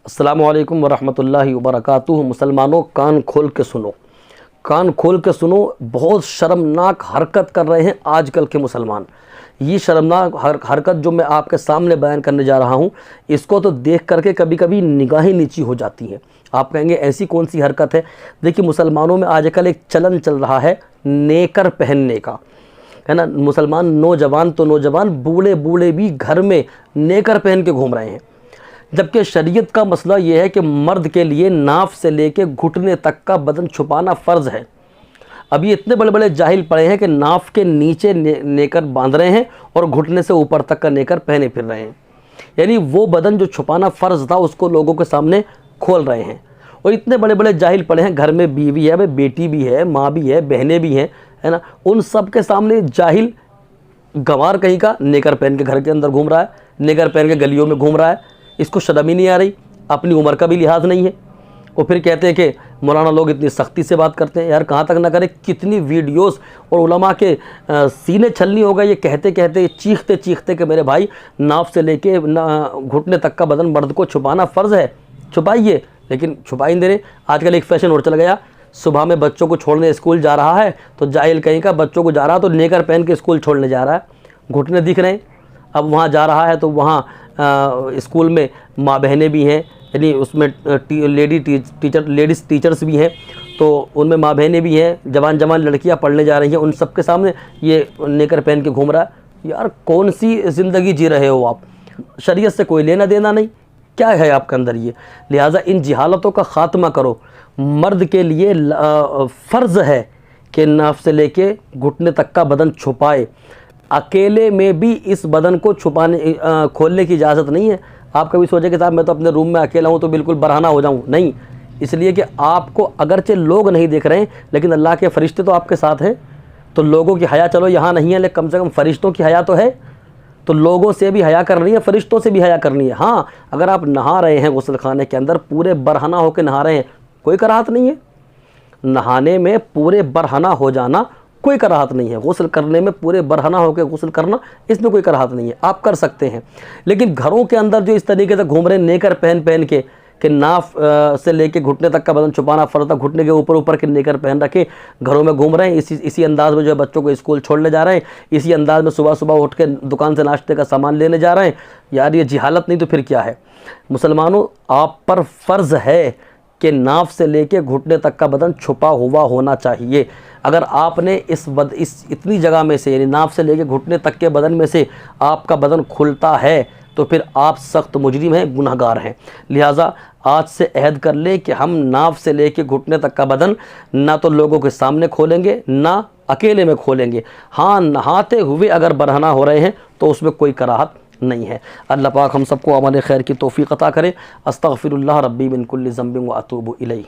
السلام علیکم ورحمۃ اللہ وبرکاتہ۔ مسلمانوں کان کھول کے سنو، کان کھول کے سنو، بہت شرمناک حرکت کر رہے ہیں آج کل کے مسلمان۔ یہ شرمناک حرکت جو میں آپ کے سامنے بیان کرنے جا رہا ہوں، اس کو تو دیکھ کر کے کبھی کبھی نگاہیں نیچی ہو جاتی ہیں۔ آپ کہیں گے ایسی کون سی حرکت ہے؟ دیکھیے، مسلمانوں میں آج کل ایک چلن چل رہا ہے نیکر پہننے کا، ہے نا۔ مسلمان نوجوان تو نوجوان، بوڑھے بوڑھے بھی گھر میں نیکر پہن کے گھوم رہے ہیں، جبکہ شریعت کا مسئلہ یہ ہے کہ مرد کے لیے ناف سے لے کے گھٹنے تک کا بدن چھپانا فرض ہے۔ اب یہ اتنے بڑے بڑے جاہل پڑے ہیں کہ ناف کے نیچے نیکر باندھ رہے ہیں اور گھٹنے سے اوپر تک کا نیکر پہنے پھر رہے ہیں، یعنی وہ بدن جو چھپانا فرض تھا اس کو لوگوں کے سامنے کھول رہے ہیں۔ اور اتنے بڑے بڑے جاہل پڑے ہیں، گھر میں بیوی ہے، بیٹی بھی ہے، ماں بھی ہے، بہنیں بھی ہیں، ہے نا، ان سب کے سامنے جاہل گنوار کہیں کا نیکر پہن کے گھر کے اندر گھوم رہا ہے، نیکر پہن کے گلیوں میں گھوم رہا ہے۔ اس کو شرم ہی نہیں آ رہی، اپنی عمر کا بھی لحاظ نہیں ہے۔ اور پھر کہتے ہیں کہ مولانا لوگ اتنی سختی سے بات کرتے ہیں۔ یار کہاں تک نہ کرے، کتنی ویڈیوز اور علماء کے سینے چھلنی ہوگا یہ کہتے کہتے، چیختے چیختے کہ میرے بھائی ناف سے لے کے گھٹنے تک کا بدن مرد کو چھپانا فرض ہے، چھپائیے، لیکن چھپائی نہیں دے رہے۔ آج کل ایک فیشن اور چل گیا، صبح میں بچوں کو چھوڑنے اسکول جا رہا ہے تو جاہل کہیں کا بچوں کو جا رہا تو نیکر پہن کے اسکول چھوڑنے جا رہا ہے، گھٹنے دکھ رہے ہیں۔ اب وہاں جا رہا ہے تو وہاں اسکول میں ماں بہنیں بھی ہیں، یعنی اس میں لیڈیز ٹیچرز بھی ہیں، تو ان میں ماں بہنیں بھی ہیں، جوان جوان لڑکیاں پڑھنے جا رہی ہیں، ان سب کے سامنے یہ نیکر پہن کے گھوم رہا ہے۔ یار کون سی زندگی جی رہے ہو آپ؟ شریعت سے کوئی لینا دینا نہیں، کیا ہے آپ کے اندر یہ؟ لہٰذا ان جہالتوں کا خاتمہ کرو۔ مرد کے لیے فرض ہے کہ ناف سے لے کے گھٹنے تک کا بدن چھپائے۔ اکیلے میں بھی اس بدن کو کھولنے کی اجازت نہیں ہے۔ آپ کبھی سوچیں کہ صاحب میں تو اپنے روم میں اکیلا ہوں تو بالکل برہنہ ہو جاؤں، نہیں، اس لیے کہ آپ کو اگرچہ لوگ نہیں دیکھ رہے ہیں لیکن اللہ کے فرشتے تو آپ کے ساتھ ہیں، تو لوگوں کی حیا چلو یہاں نہیں ہے لیکن کم سے کم فرشتوں کی حیا تو ہے، تو لوگوں سے بھی حیا کرنی ہے، فرشتوں سے بھی حیا کرنی ہے۔ ہاں، اگر آپ نہا رہے ہیں غسل خانے کے اندر، پورے برہنہ ہو کے نہا رہے ہیں، کوئی کراہت نہیں ہے۔ نہانے میں پورے برہنہ ہو جانا کوئی کراہت نہیں ہے، غسل کرنے میں پورے برہنہ ہو کے غسل کرنا، اس میں کوئی کراہت نہیں ہے، آپ کر سکتے ہیں۔ لیکن گھروں کے اندر جو اس طریقے سے گھوم رہے ہیں نیکر پہن کے کہ ناف سے لے کے گھٹنے تک کا بدن چھپانا فرض تھا، گھٹنے کے اوپر کے نیکر پہن رکھے گھروں میں گھوم رہے ہیں، اسی انداز میں جو ہے بچوں کو اسکول چھوڑنے جا رہے ہیں، اسی انداز میں صبح اٹھ کے دکان سے ناشتے کا سامان لینے جا رہے ہیں، یار یہ جہالت نہیں تو پھر کیا ہے؟ مسلمانوں آپ پر فرض ہے کہ ناف سے لے کے گھٹنے تک کا بدن چھپا ہوا ہونا چاہیے۔ اگر آپ نے اس اتنی جگہ میں سے، یعنی ناف سے لے کے گھٹنے تک کے بدن میں سے آپ کا بدن کھلتا ہے تو پھر آپ سخت مجرم ہیں، گناہ گار ہیں۔ لہٰذا آج سے عہد کر لیں کہ ہم ناف سے لے کے گھٹنے تک کا بدن نہ تو لوگوں کے سامنے کھولیں گے، نہ اکیلے میں کھولیں گے۔ ہاں، نہاتے ہوئے اگر برہنہ ہو رہے ہیں تو اس میں کوئی کراہت نہیں ہے۔ اللہ پاک ہم سب کو عمل خیر کی توفیق عطا کرے۔ استغفر اللہ ربی من کل ذنب و اتوب الیہ۔